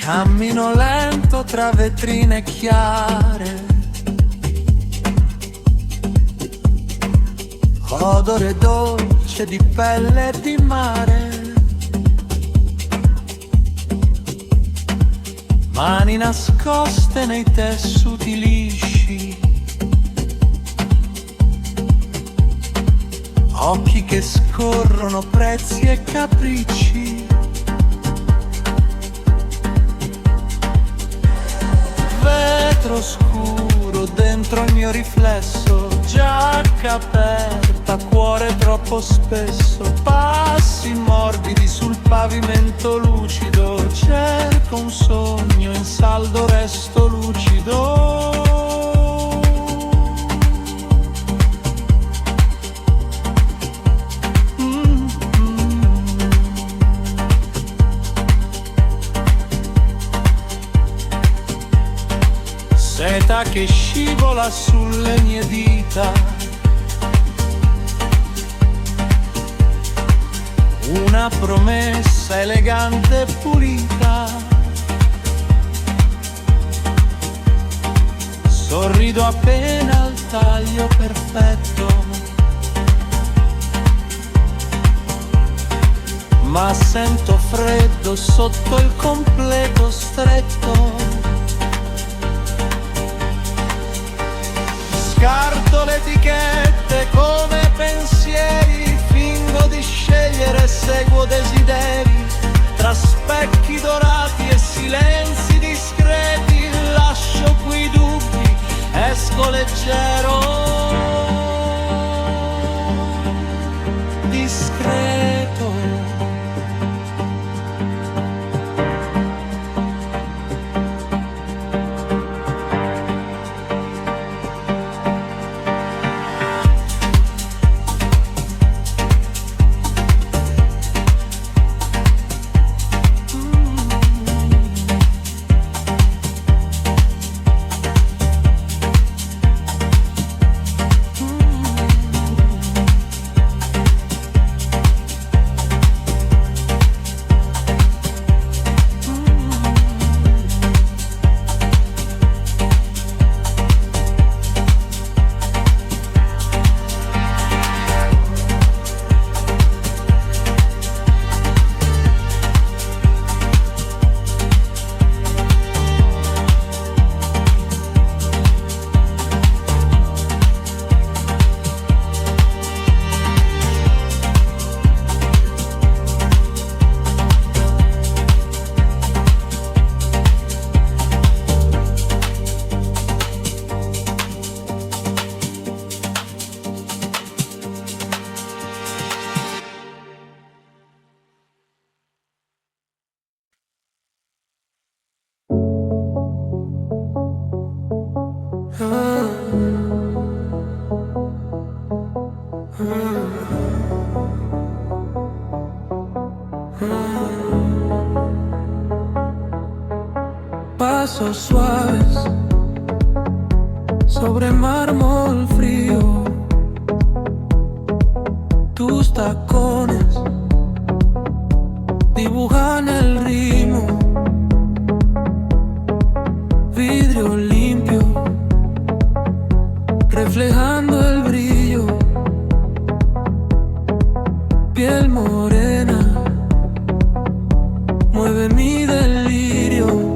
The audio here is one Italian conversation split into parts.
Cammino lento tra vetrine chiare, odore dolce di pelle e di mare, mani nascoste nei tessuti lisci, occhi che scorrono prezzi e capricci. Vetro scuro dentro il mio riflesso, giacca aperta, cuore troppo spesso, passi morbidi sul pavimento lucido, cerco un sogno, in saldo resto lucido. Seta che scivola sulle mie dita, una promessa elegante e pulita. Sorrido appena al taglio perfetto, ma sento freddo sotto il completo stretto. Scarto le etichette come pensieri, fingo di scegliere, seguo desideri, tra specchi dorati e silenzi discreti, lascio qui dubbi, esco leggero, discreto. Pasos suaves sobre mármol frío, tus tacones dibujan el ritmo, vidrio limpio reflejando el brillo, piel morena mueve mi delirio.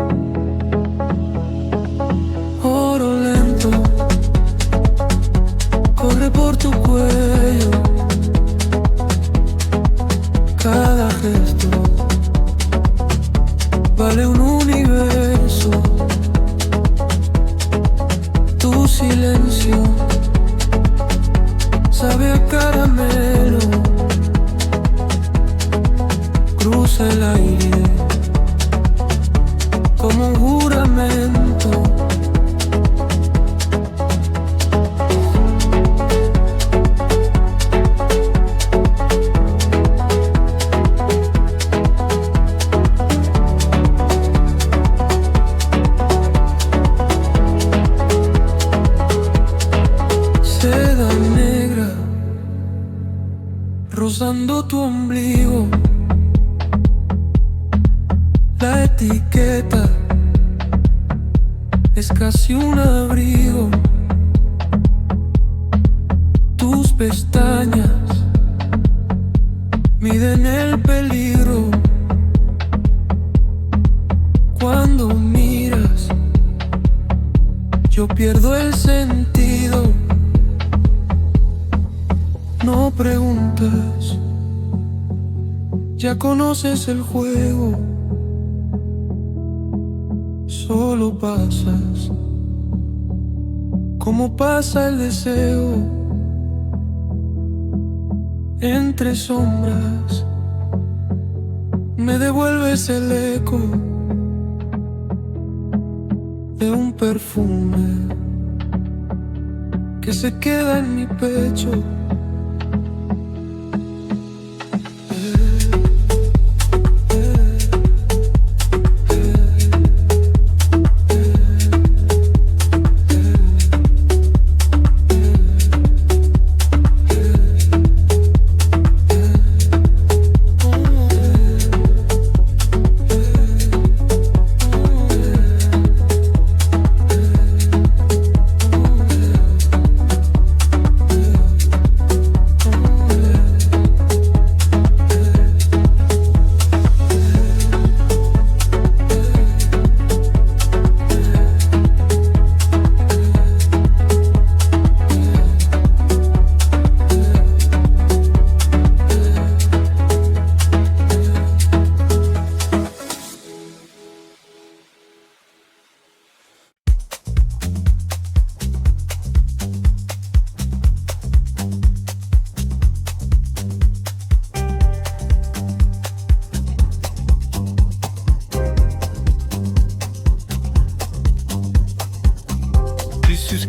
Oro lento corre por tu cuello, cada gesto vale un universo. Tu silencio sabe a caramelo, cruza el aire como un juramento. Seda negra rozando tu ombligo, la etiqueta es casi un abrigo. Tus pestañas miden el peligro. Cuando miras, yo pierdo el sentido. No preguntas, ya conoces el juego. Solo pasas, como pasa el deseo. Entre sombras, me devuelves el eco de un perfume que se queda en mi pecho.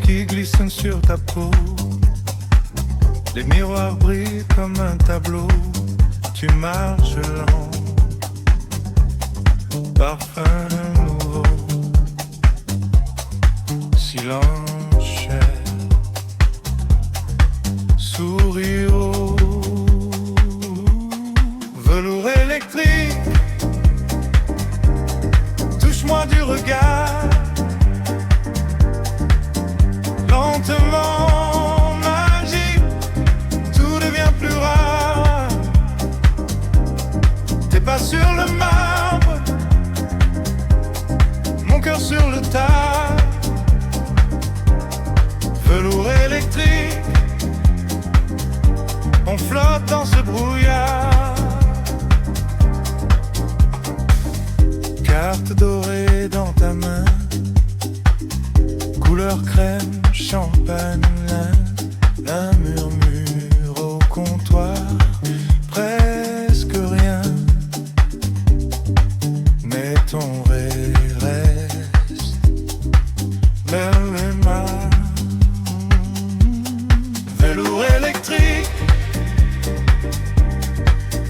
Qui glissent sur ta peau. Les miroirs brillent comme un tableau. Tu marches lent, parfum nouveau, silence cher, sourire haut, velours électrique. Touche-moi du regard. Lentement, magique, tout devient plus rare. Tes pas sur le marbre, mon cœur sur le tas. Velours électrique, on flotte dans ce brouillard. Carte dorée dans ta main, couleur crème, champagne, un murmure au comptoir, presque rien, mais ton rire reste vers les mains. Velours électrique,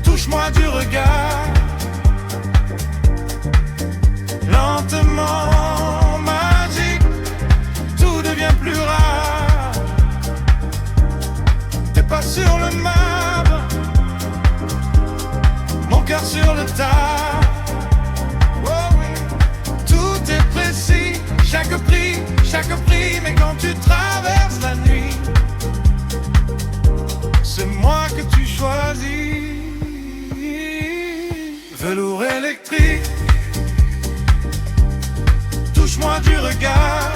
touche-moi du regard, lentement. Plus rare, t'es pas sur le marbre, mon cœur sur le tas. Oh oui. Tout est précis, chaque prix, mais quand tu traverses la nuit, c'est moi que tu choisis. Velours électrique, touche-moi du regard.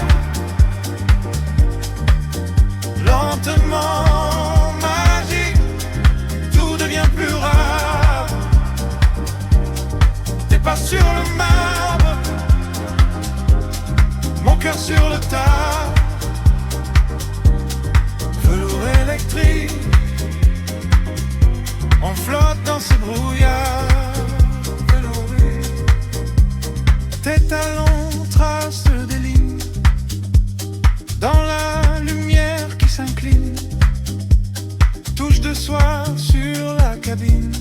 Lentement, magique, tout devient plus rare. T'es pas sur le marbre, mon cœur sur le tas. Velours électrique, on flotte dans ce brouillard. Tes talons tracent des lignes dans la lumière qui s'incline. Touche de soie sur la cabine,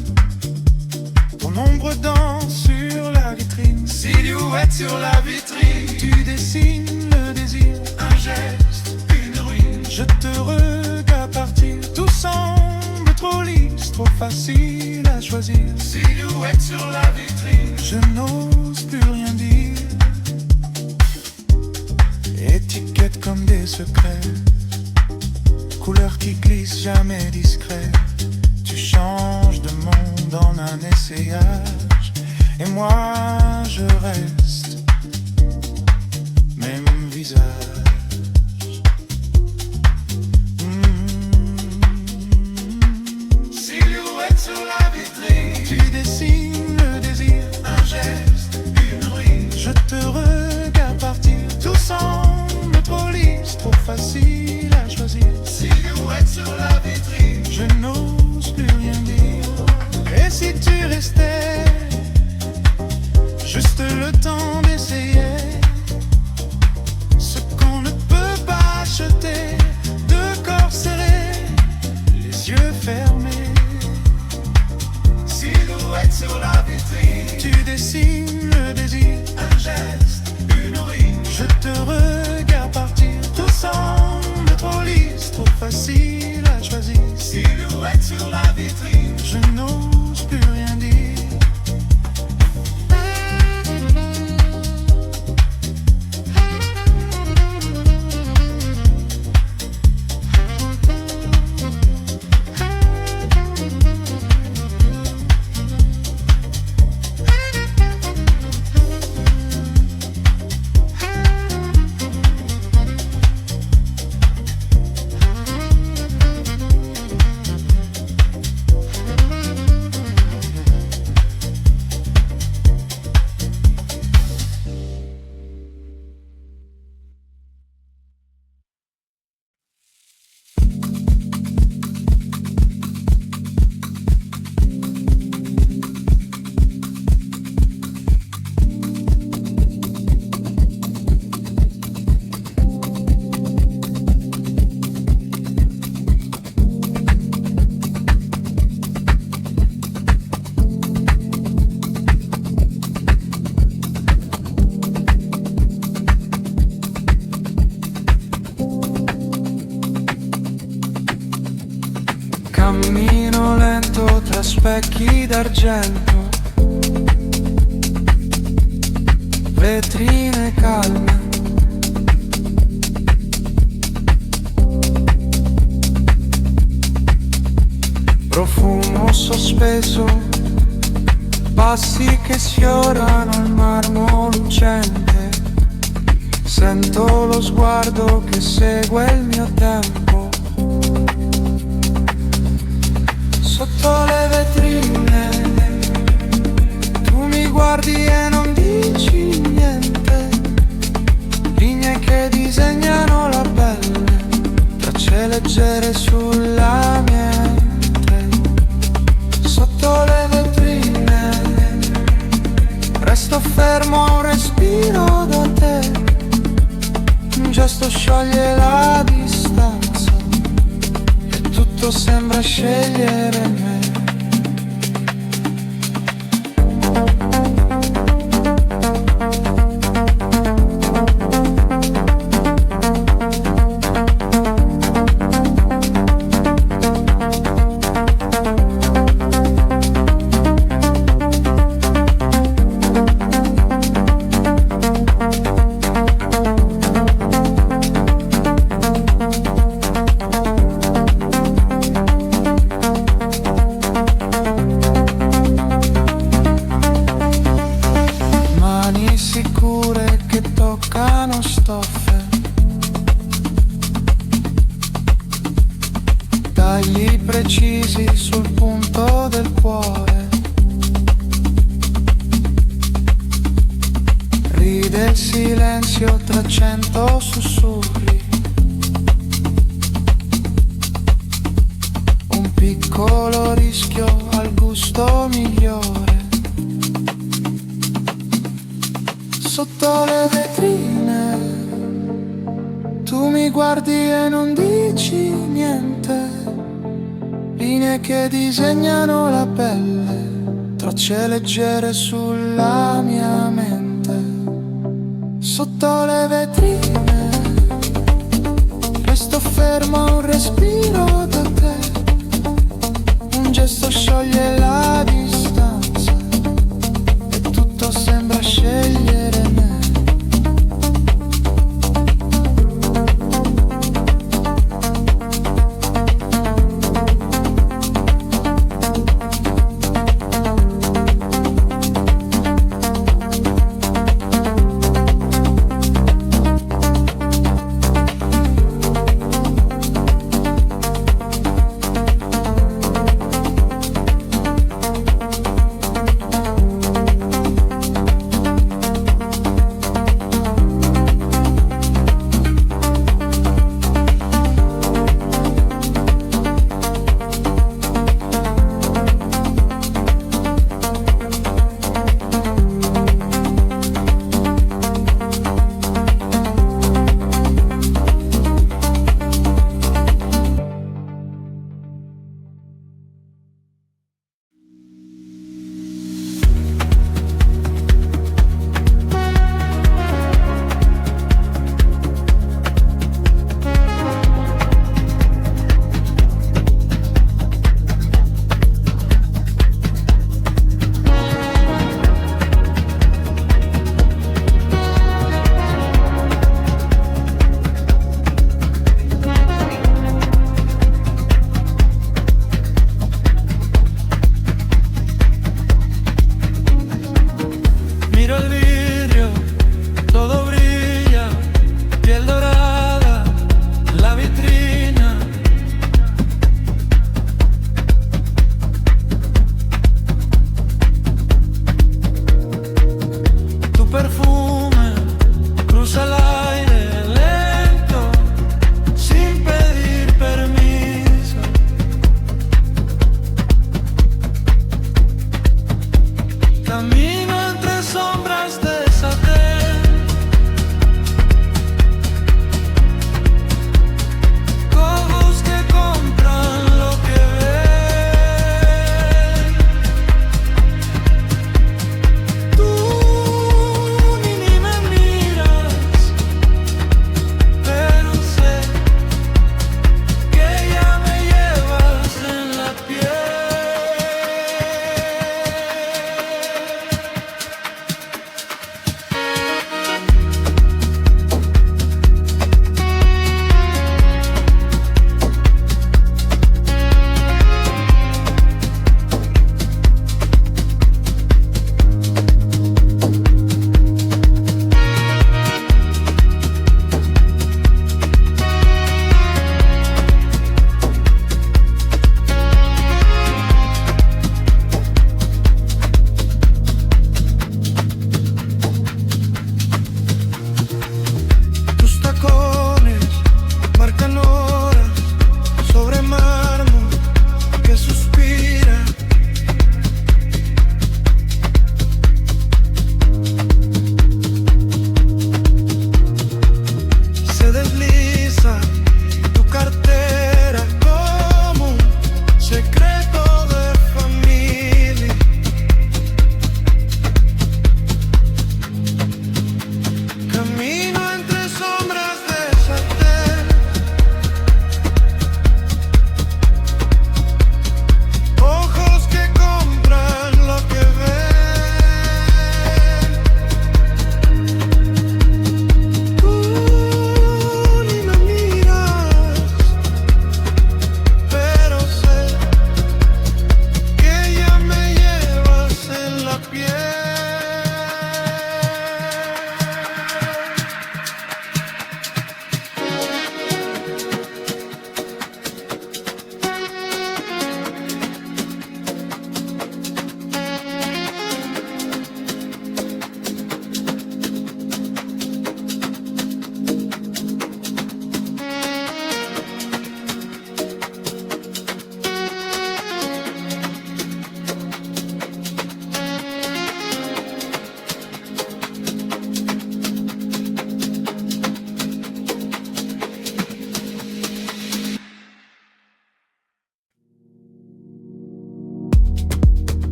ton ombre danse sur la vitrine. Silhouette sur la vitrine, tu dessines le désir. Un geste, une ruine. Je te regarde partir, tout semble trop lisse. trop facile à choisir. Silhouette sur la vitrine, je n'ose plus rien dire. Étiquette comme des secrets, couleur qui glisse, jamais discret. Tu changes de monde en un essayage, et moi je reste, même visage. Silhouette sur la vitrine, tu dessines le désir, un geste, une rime. Je te regarde partir, tout semble trop lisse, trop facile à choisir. Silhouette sur la vitrine, je n'ose plus rien dire. Et si tu restais, juste le temps d'essayer ce qu'on ne peut pas acheter, de corps serrés, les yeux fermés. Silhouette sur la vitrine, tu dessines le désir, un geste, une rime. Je te regarde partir, tout semble trop lisse, trop facile à choisir. Silhouette sur la vitrine, je n'ose plus rien dire. Cammino lento tra specchi d'argento, vetrine calme, profumo sospeso, passi che sfiorano il marmo lucente. Sento lo sguardo che segue il mio tempo. Sotto le vetrine tu mi guardi e non dici niente. Linee che disegnano la pelle, tracce leggere sulla mente. Sotto le vetrine resto fermo a un respiro da te. Un gesto scioglie la distanza e tutto sembra scegliere me. Sicure che toccano stoffe, tagli precisi sul punto del cuore. Ride il silenzio tra 100 sussurri. Un piccolo rischio al gusto migliore. Sotto le vetrine tu mi guardi e non dici niente. Linee che disegnano la pelle, tracce leggere sulla mia mente. Sotto le vetrine resto fermo a un respiro da te. Un gesto scioglie la distanza e tutto sembra scegliere me.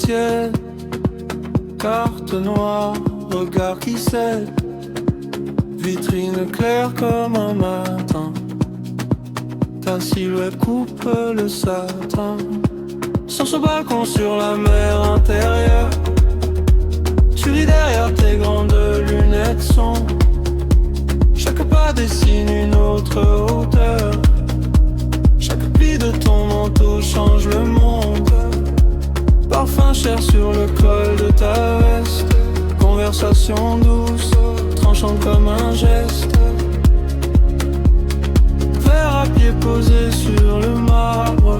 tienne. Carte noire, regard qui cède, vitrine claire comme un matin. Ta silhouette coupe le satin. Sur ce balcon sur la mer intérieure, tu ris derrière tes grandes lunettes sombres. Chaque pas dessine une autre hauteur. Chaque pli de ton manteau change le monde. Parfum cher sur le col de ta veste. Conversation douce, tranchant comme un geste. Verre à pied posé sur le marbre.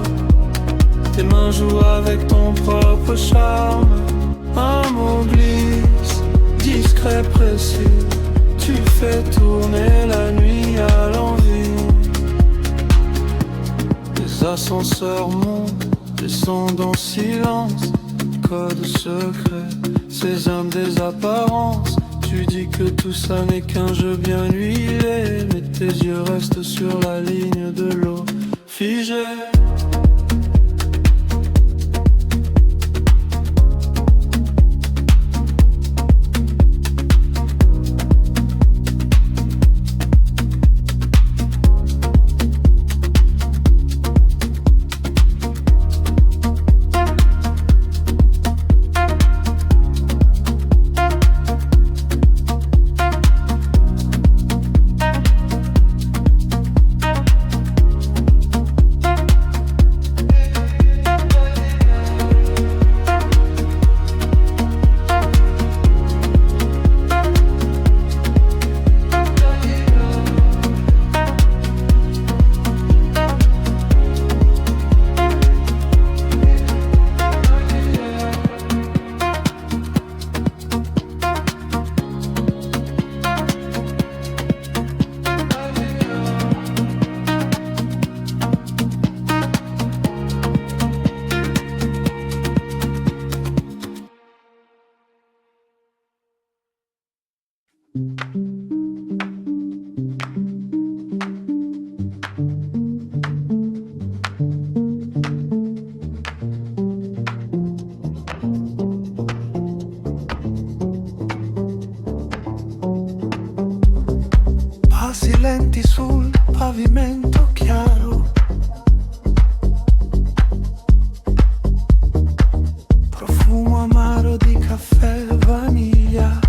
Tes mains jouent avec ton propre charme. Un mot glisse, discret, précis. Tu fais tourner la nuit à l'envie. Les ascenseurs montent, descendent en silence. Code secret, ces hommes des apparences. Tu dis que tout ça n'est qu'un jeu bien huilé, mais tes yeux restent sur la ligne de l'eau figée. Passi lenti sul pavimento chiaro. Profumo amaro di caffè e vaniglia.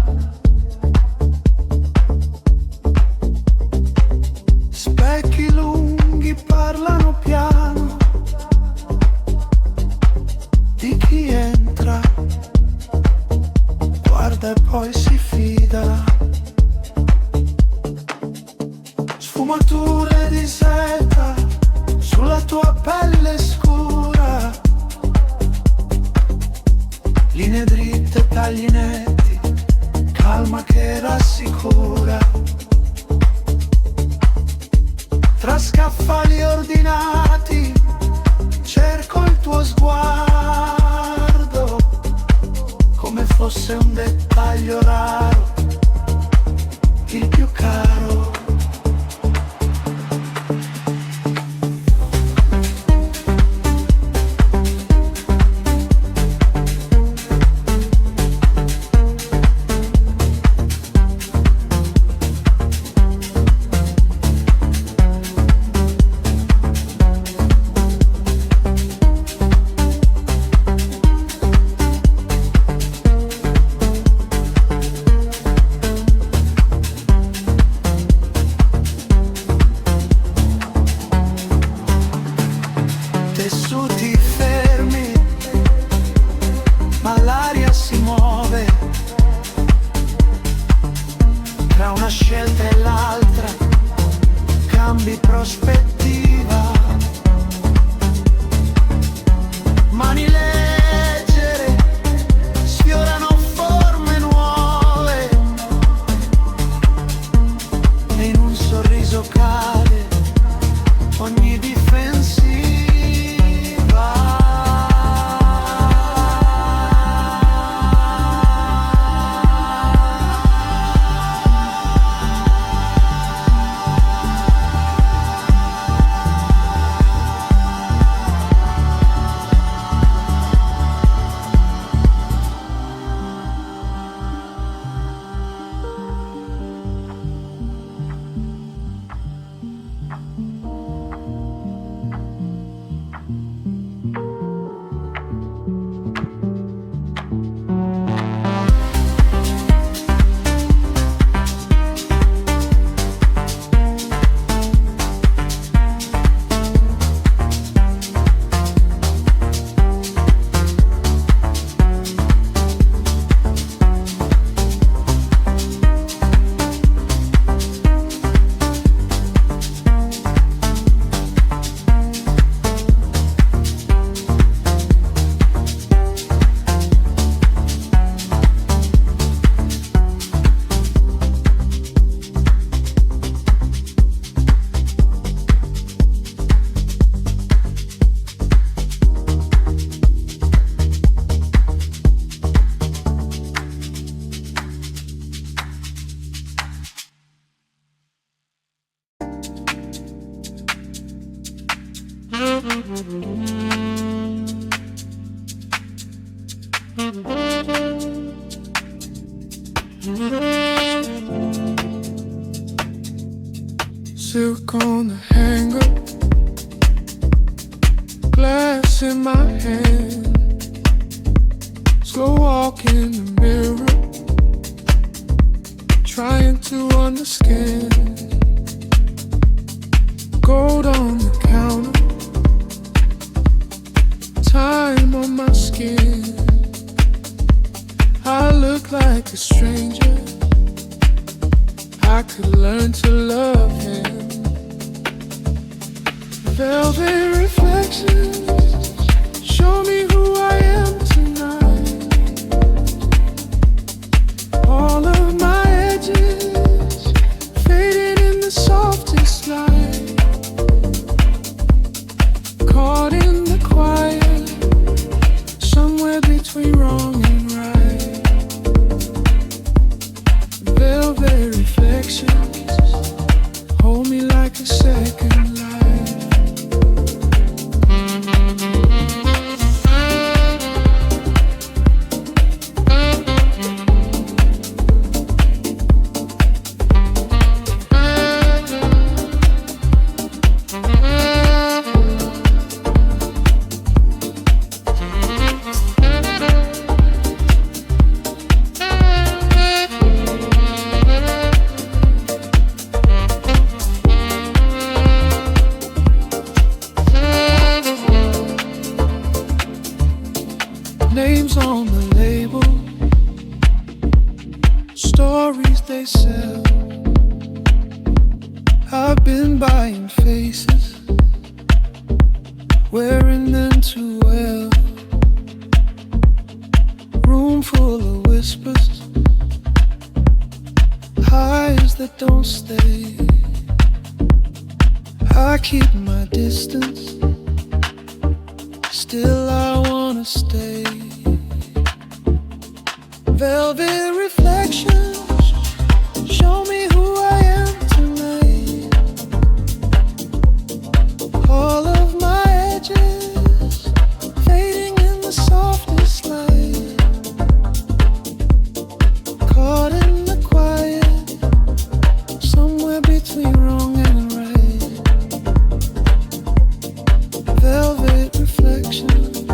Specchi lunghi parlano piano di chi entra, guarda e poi si fida. Sfumature di seta sulla tua pelle scura, linee dritte, tagli netti, calma che rassicura. Tra scaffali ordinati cerco il tuo sguardo, come fosse un dettaglio raro, il più caro. Silk on the hanger, glass in my hand, slow walk in the mirror, trying to understand. Gold on the counter, time on my skin. I look like a stranger, I could learn to love him. Velvet reflections, show me who I am tonight. All of my edges fading in the softest light. Caught in the quiet, somewhere between wrong and right. Velvet reflections, hold me like a second life. Names on the label, stories they sell. I've been buying faces, wearing them too well. Room full of whispers, highs that don't stay. I keep my distance, still I wanna stay. Velvet reflections, show me who I am tonight. All of my edges fading in the softest light. Caught in the quiet, somewhere between wrong and right. Velvet reflections,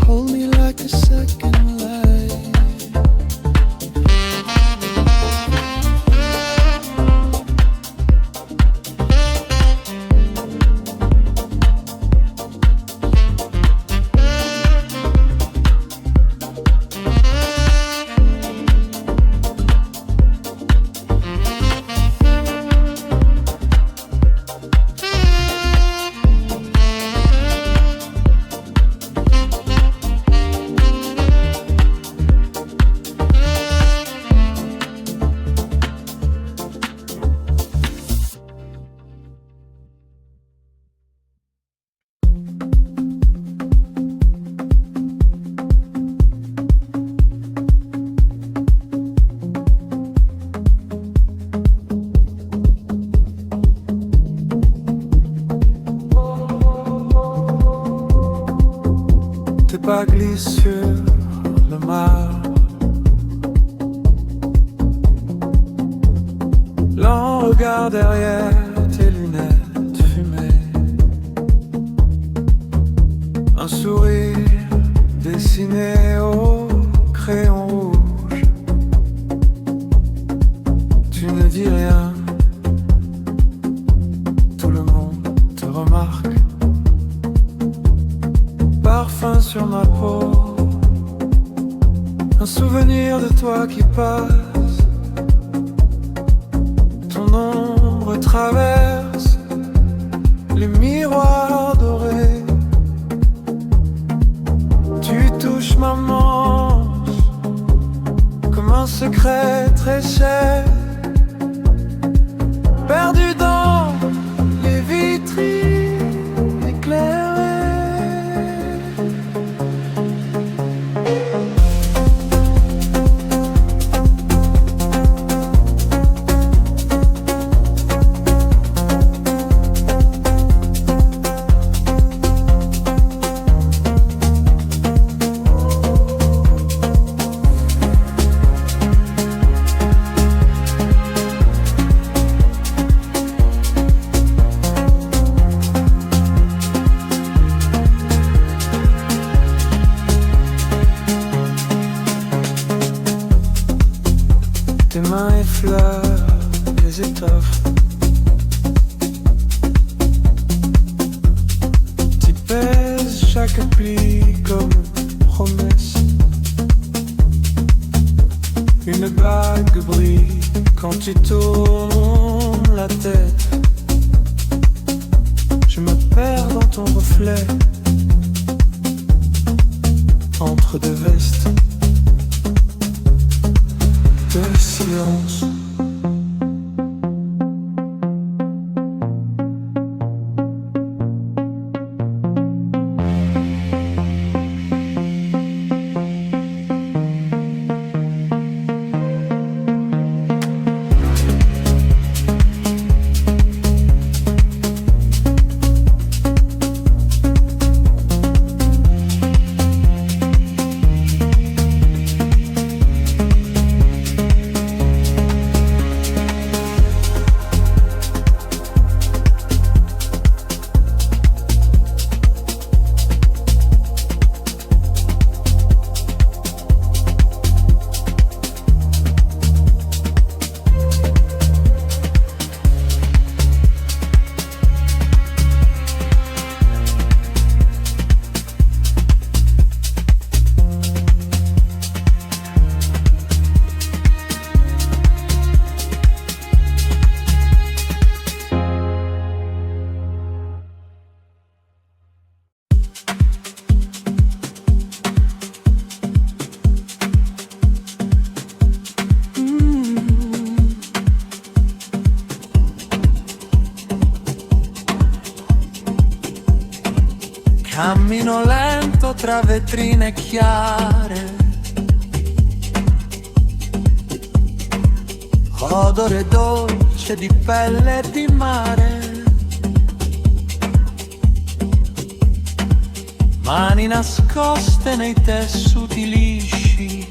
hold me like a second life. Tes pas glissent sur le marbre, lent regard derrière tes lunettes fumées, un sourire dessiné au crayon rouge. Tu ne dis rien, tout le monde te remarque. Parfum sur ma peau, un souvenir de toi qui passe. Ton ombre traverse les miroirs dorés. Tu touches ma manche comme un secret très cher, perdu dans les vitrines éclairées. tes mains effleurent les étoffes. T'y pèses chaque pli comme une promesse. Une bague brille quand tu tournes la tête. Je me perds dans ton reflet entre deux vestes de silence. Cammino lento tra vetrine chiare, odore dolce di pelle e di mare, mani nascoste nei tessuti lisci,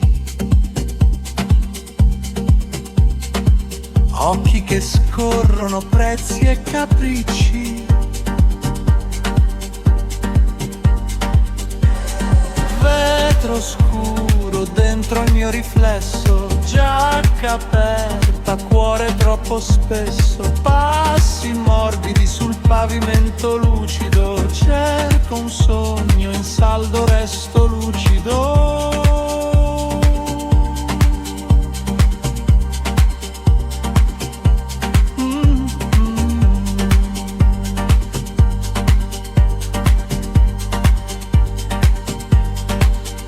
occhi che scorrono prezzi e capricci. Vetro scuro dentro il mio riflesso, giacca aperta, cuore troppo spesso, passi morbidi sul pavimento lucido, cerco un sogno, in saldo resto lucido.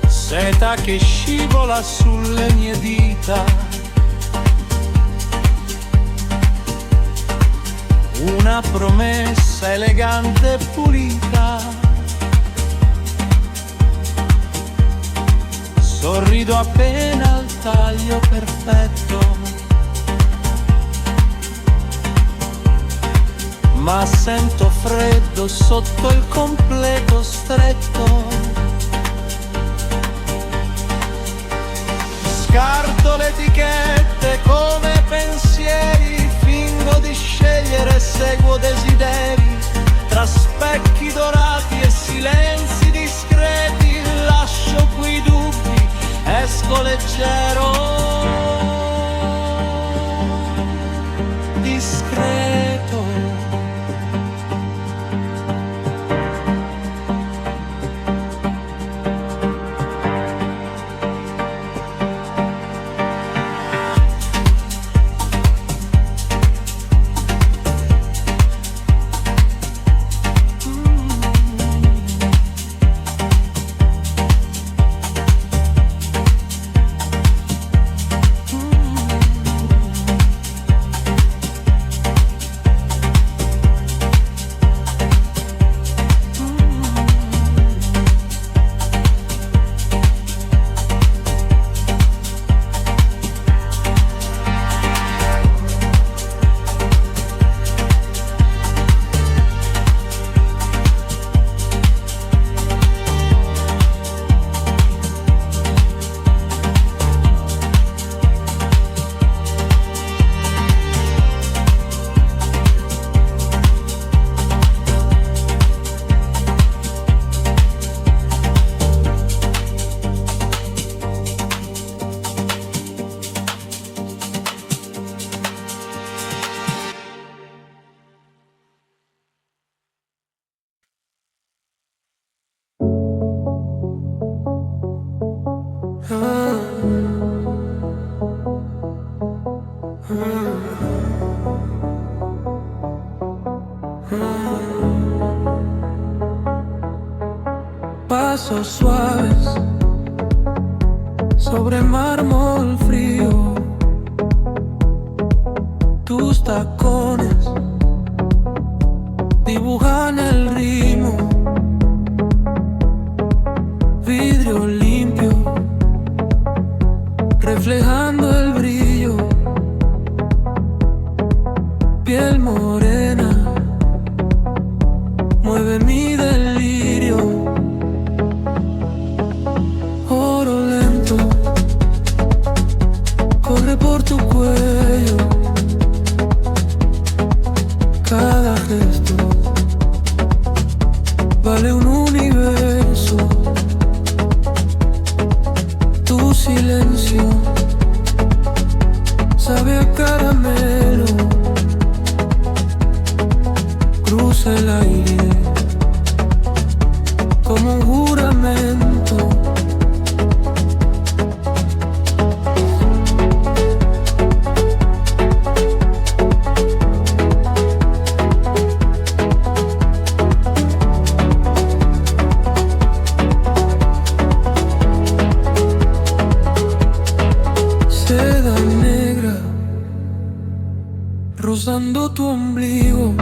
Seta che scivola sulle mie dita, una promessa elegante e pulita. Sorrido appena al taglio perfetto, ma sento freddo sotto il completo stretto. Scarto le etichette come pensieri, fingo di scegliere, seguo desideri, tra specchi dorati e silenzi discreti, lascio qui dubbi, esco leggero, discreto. pasos suaves sobre mármol frío. Tus tacones dibujan el ritmo. Vidrio limpio reflejando el brillo. Piel morena mueve mi delirio. Oro lento corre por tu cuello. Cada gesto vale un universo. Tu silencio sabe a caramelo. Cruza el aire como un juramento. Seda negra rozando tu ombligo.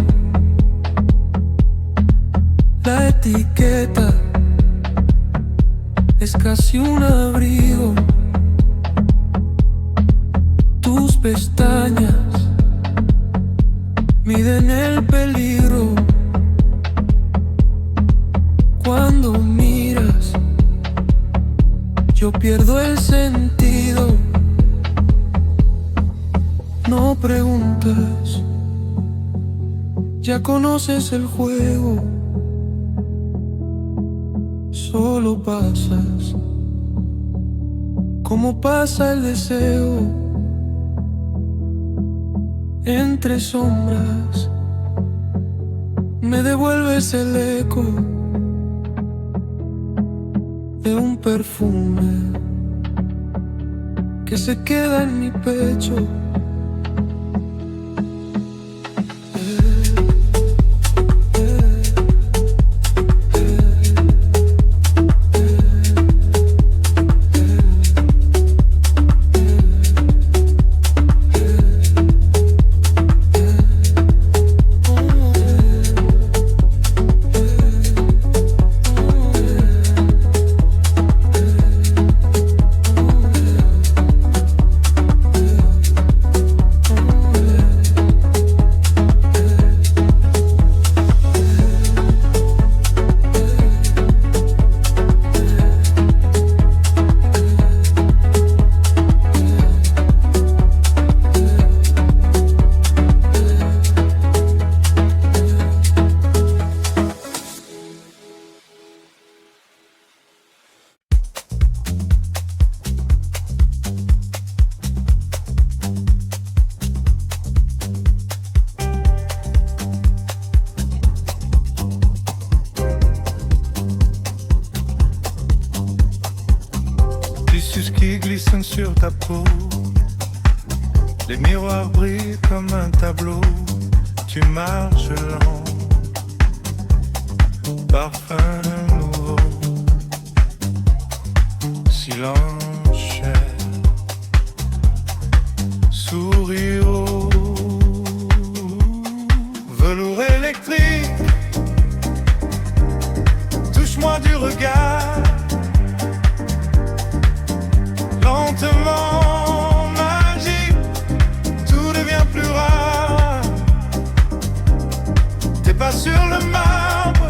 La etiqueta es casi un abrigo. Tus pestañas miden el peligro. Cuando miras, yo pierdo el sentido. No preguntas, ya conoces el juego. Solo pasas como pasa el deseo. Entre sombras me devuelves el eco de un perfume que se queda en mi pecho. Qui glissent sur ta peau. Les miroirs brillent comme un tableau. Tu marches lent, parfum nouveau, silence cher, sourire haut, velours électrique. Touche-moi du regard. Lentement magique, tout devient plus rare. Tes pas sur le marbre,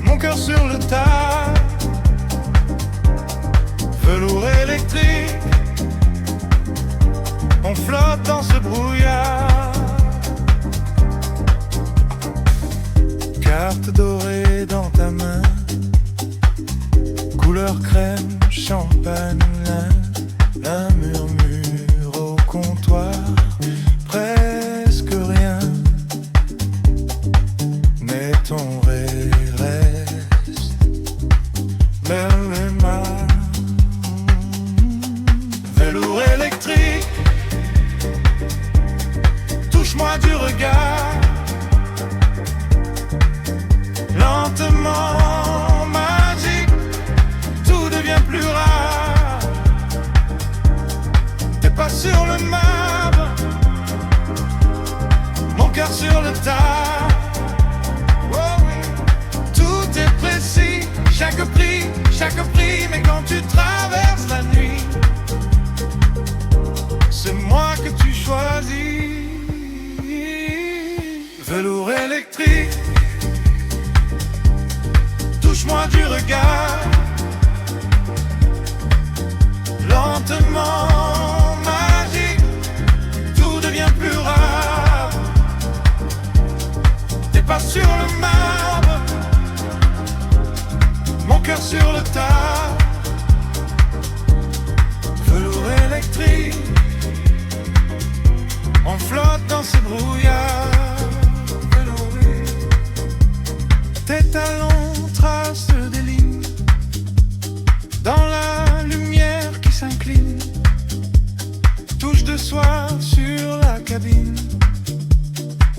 mon cœur sur le tas. Velours électrique, on flotte dans ce brouillard. Carte dorée dans ta main, couleur crème, champagne, un murmure au comptoir, presque rien, mais ton rire reste vers les mains. Velours électrique, touche-moi du regard, lentement. prépare sur le tas. Oh oui. Tout est précis, chaque prix, mais quand tu traverses la nuit, c'est moi que tu choisis. Velours électrique, touche-moi du regard, lentement magique, tout devient plus rare. T'es pas sur le marbre, mon cœur sur le tas. Velours électrique, on flotte dans ce brouillard. Tes talons tracent des lignes dans la lumière qui s'incline. Touche de soie sur la cabine,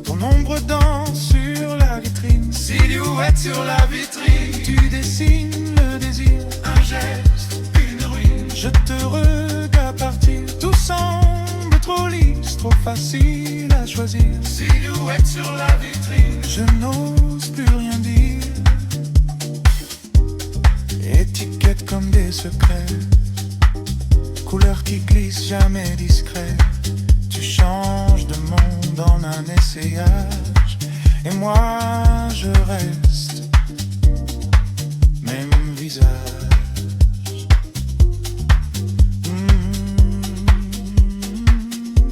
ton ombre danse sur la vitrine. Silhouette sur la vitrine, tu dessines le désir. Un geste, une ruine. Je te regarde partir, tout semble trop lisse, trop facile à choisir. Silhouette sur la vitrine, je n'ose plus rien dire. Étiquette comme des secrets, couleur qui glisse, jamais discret. Tu changes de monde en un essayage, et moi je reste, même visage.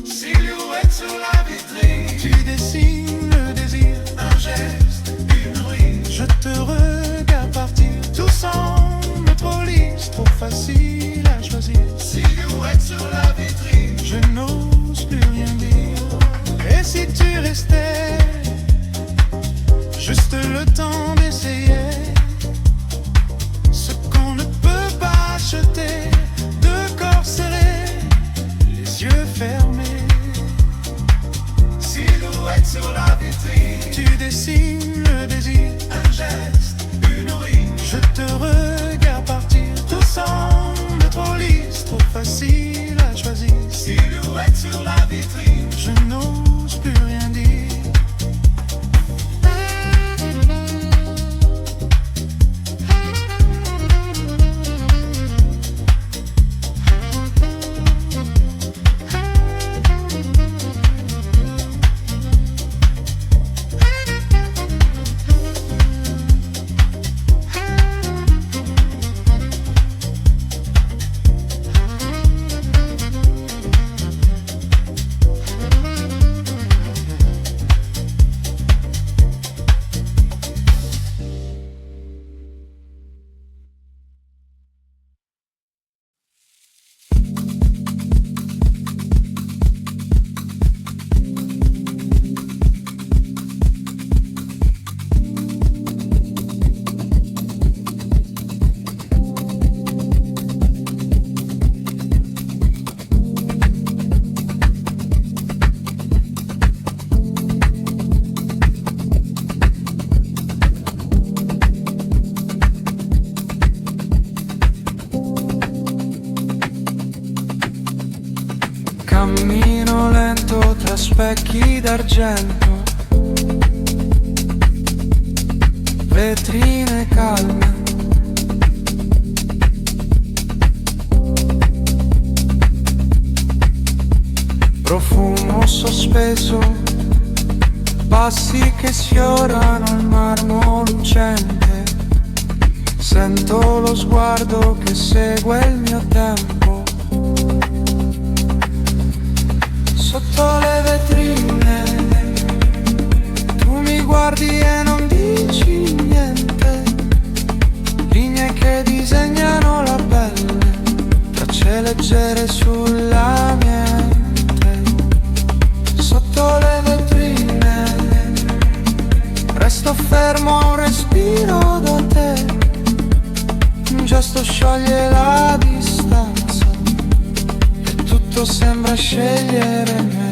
Silhouette sur la vitrine, tu dessines le désir. Un geste, une ruine. Je te regarde partir, tout semble trop lisse, trop facile à choisir. Silhouette sur la vitrine, je n'ose plus rien dire. Et si tu restais, juste le temps d'essayer ce qu'on ne peut pas acheter, de corps serrés, les yeux fermés. Silhouette sur la vitrine, tu dessines le désir. Un geste, une ruine. Je te regarde partir, tout semble trop lisse, trop facile à choisir. Silhouette sur la vitrine, je n'ose plus rien dire. Cammino lento tra specchi d'argento, vetrine calme. Profumo sospeso, passi che sfiorano il marmo lucente. Sento lo sguardo che segue il mio tempo. Sotto le vetrine tu mi guardi e non dici niente. Linee che disegnano la pelle, tracce leggere sulla mente. Sotto le vetrine resto fermo a un respiro da te. Un gesto scioglie la distanza e tutto sembra scegliere me.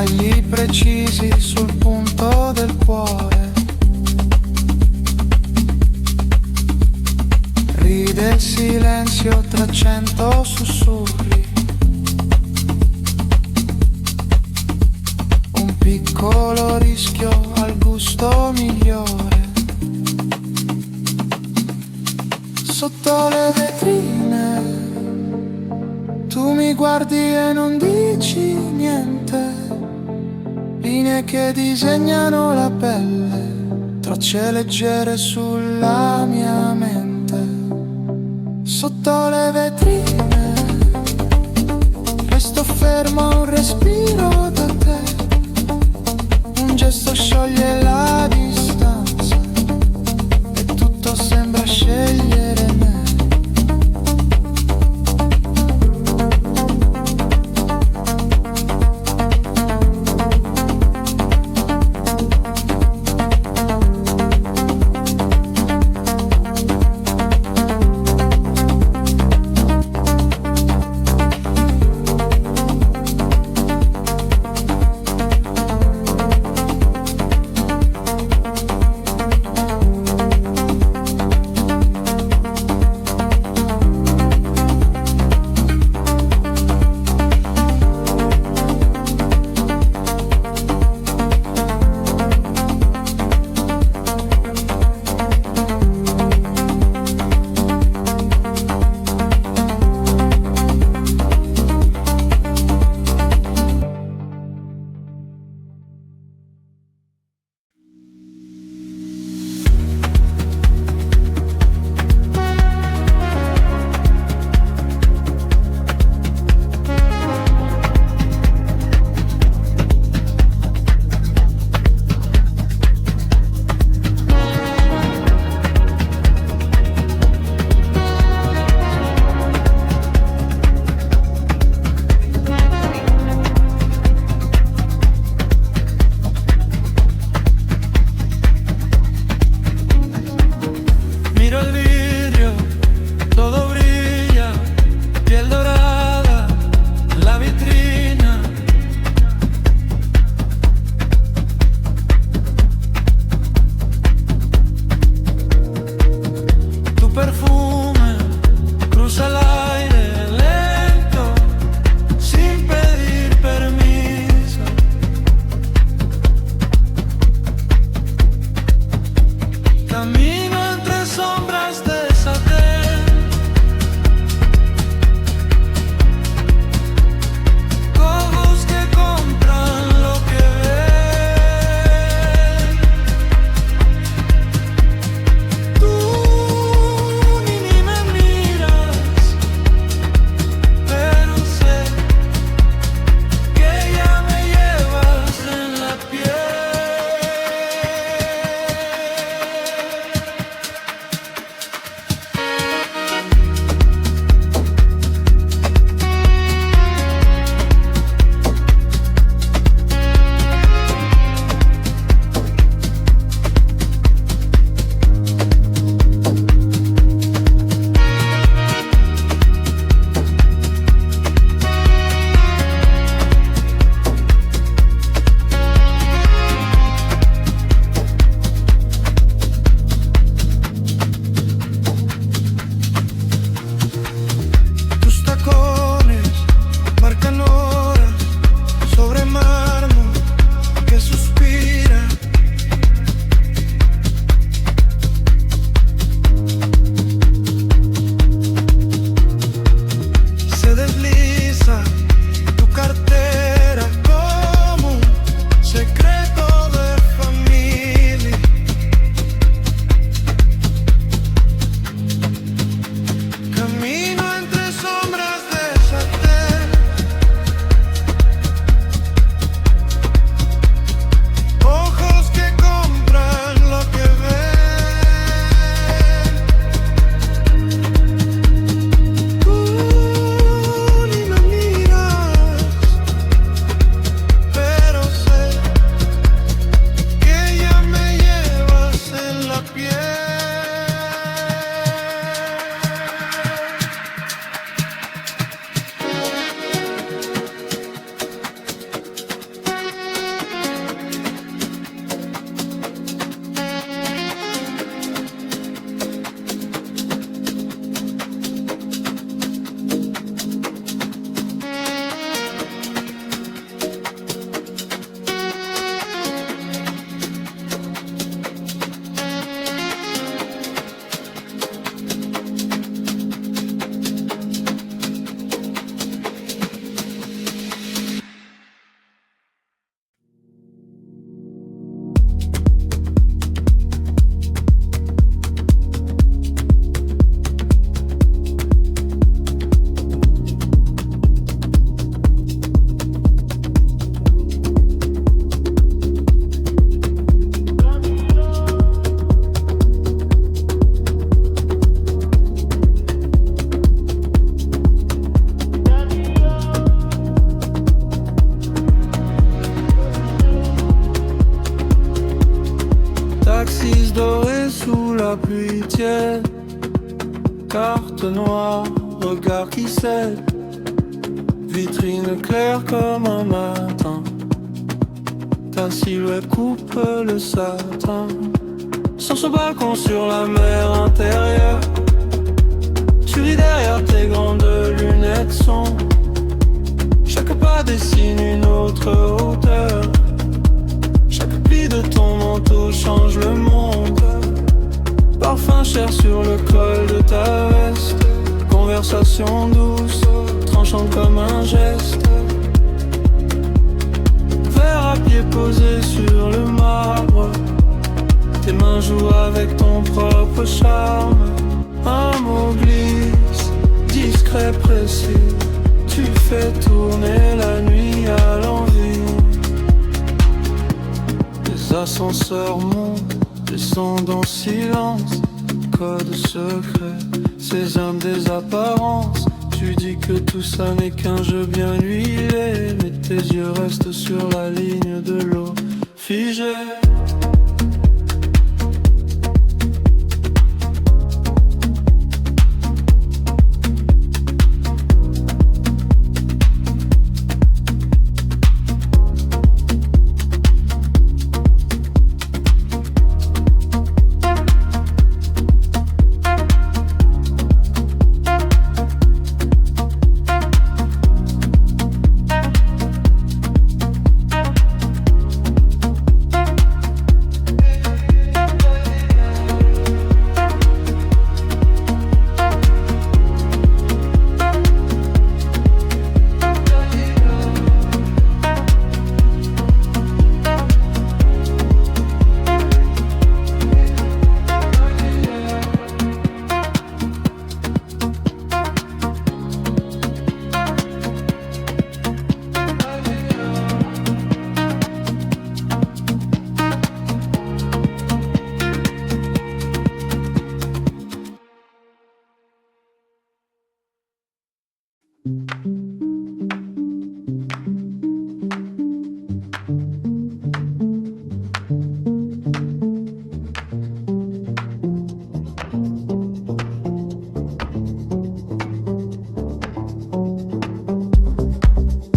Colleghi precisi sul punto del cuore. Ride il silenzio tra 100 sussurri. Un piccolo rischio al gusto migliore. Sotto le vetrine tu mi guardi e non dici niente. Linee che disegnano la pelle, tracce leggere sulla mia mente. Sotto le vetrine resto fermo a un respiro da te. Un gesto scioglie la distanza e tutto sembra scegliere me. sous la pluie tiède. Carte noire, regard qui cède. Vitrine claire comme un matin. Ta silhouette coupe le satin. Sur ce balcon sur la mer intérieure, tu ris derrière tes grandes lunettes sombres. Chaque pas dessine une autre hauteur. Chaque pli de ton manteau change le monde. Parfum cher sur le col de ta veste. Conversation douce, tranchante comme un geste. Verre à pied posé sur le marbre. Tes mains jouent avec ton propre charme. Un mot glisse, discret, précis. Tu fais tourner la nuit à l'envie. Les ascenseurs montent, descendent en silence. Code secret, sésame des apparences. Tu dis que tout ça n'est qu'un jeu bien huilé, mais tes yeux restent sur la ligne de l'eau figée.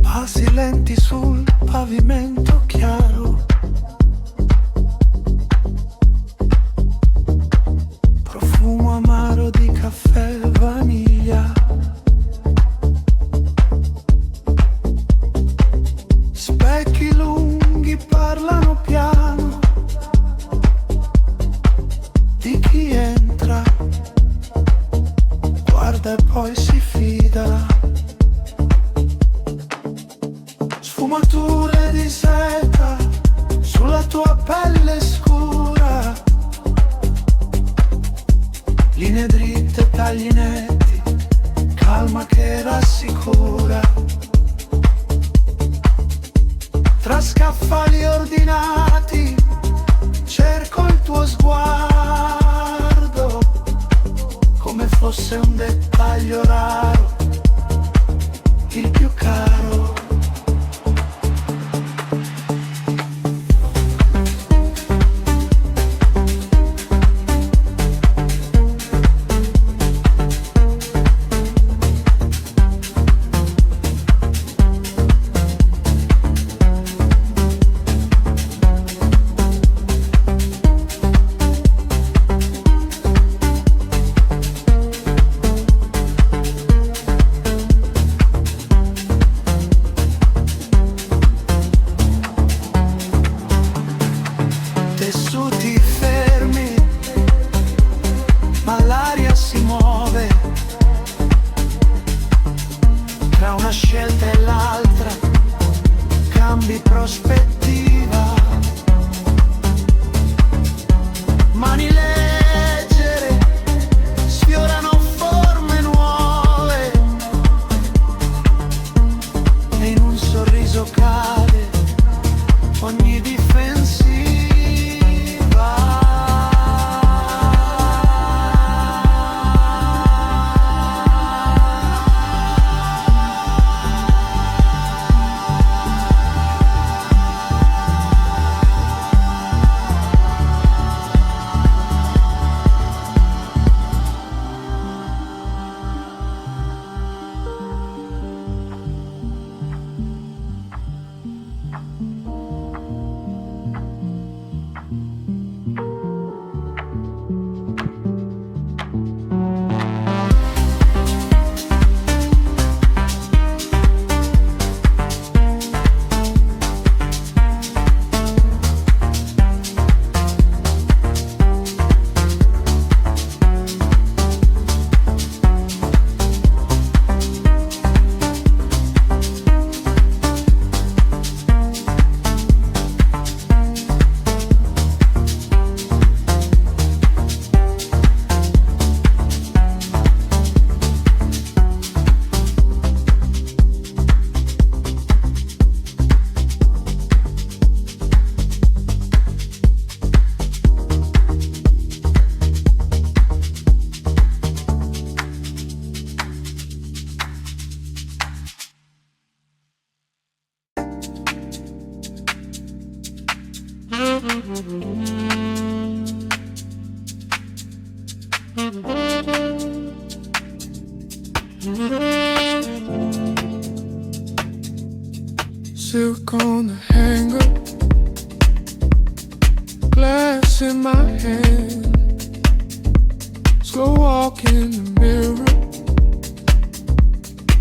Passi lenti sul pavimento chiaro. Profumo amaro di caffè e vaniglia. Specchi lunghi parlano piano di chi entra, guarda e poi si fida. Sfumature di seta sulla tua pelle scura. Linee dritte, tagli netti, calma che rassicura. Tra scaffali ordinati cerco il tuo sguardo, come fosse un dettaglio raro, il più caro. Tessuti fermi, ma l'aria si muove. Tra una scelta e l'altra cambi prospettiva. Mani leggere sfiorano forme nuove e in un sorriso cade ogni difensiva. Silk on the hanger, glass in my hand, slow walk in the mirror,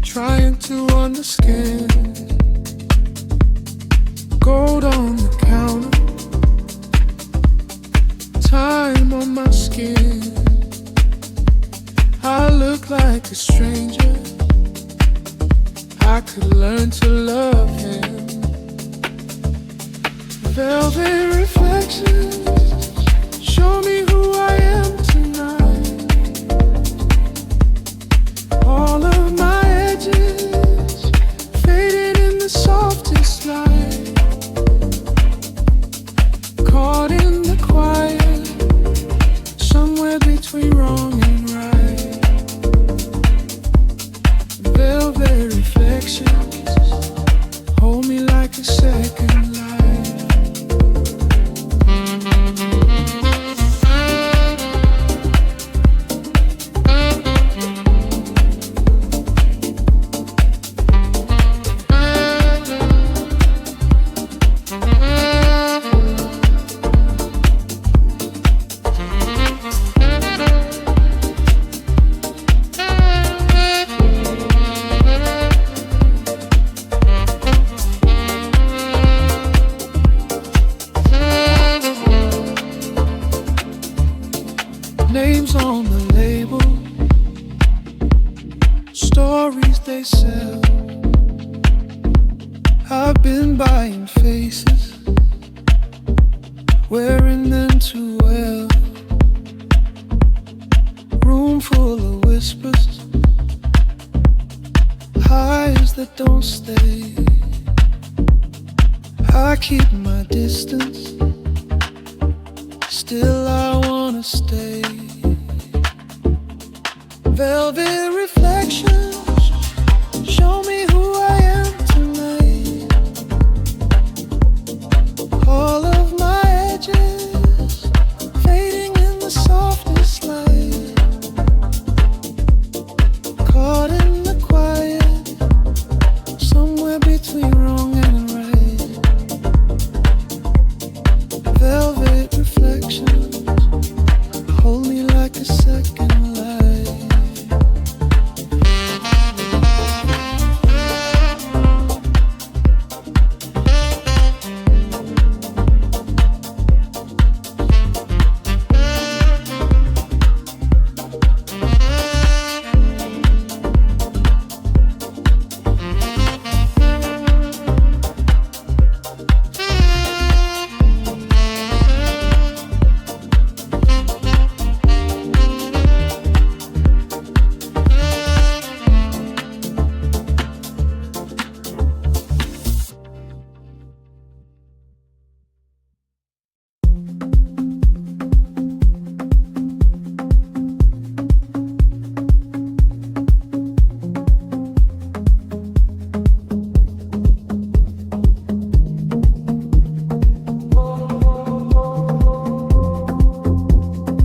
trying to understand. Gold on the counter, time on my skin. I look like a stranger, I could learn to love him. Velvet reflections, show me who I am tonight. All of my edges fading in the softest light. Caught in the quiet, somewhere between wrong and right. Velvet reflections, hold me like a second life. Names on the label, stories they sell. I've been buying faces, wearing them too well. Room full of whispers, highs that don't stay. I keep my distance, still I wanna stay. Velvet reflections, show me who I am tonight. All of my edges fading in the softest light. Caught in the quiet, somewhere between wrong and right. Velvet reflections, hold me like a second life.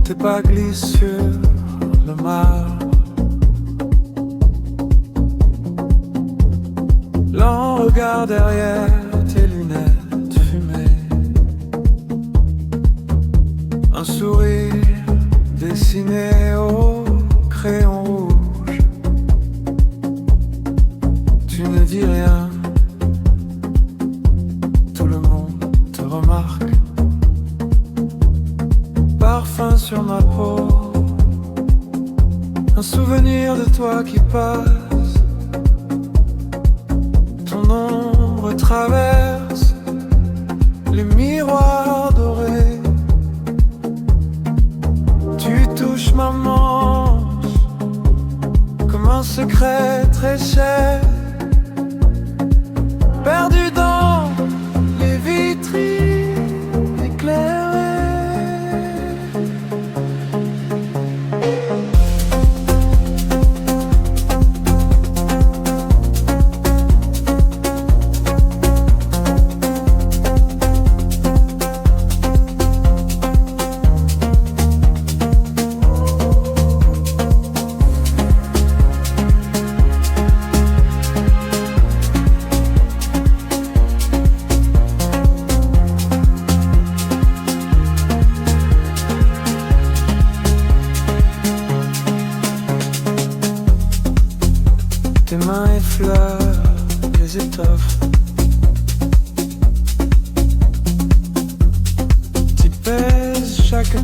Tes pas glissent sur le marbre, lent regard derrière tes lunettes fumées, un sourire dessiné au crayon rouge. Tu ne dis rien, tout le monde te remarque. Parfum sur ma peau, un souvenir de toi qui passe. Ton ombre traverse les miroirs dorés. Tu touches ma manche comme un secret très cher, perdu dans les vitrines éclairées.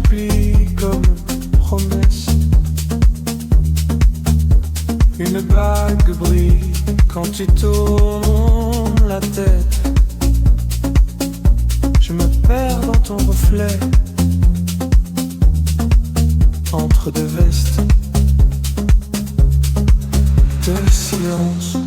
plie comme promesse. Une bague brille quand tu tournes la tête. Je me perds dans ton reflet, entre deux vestes de silence.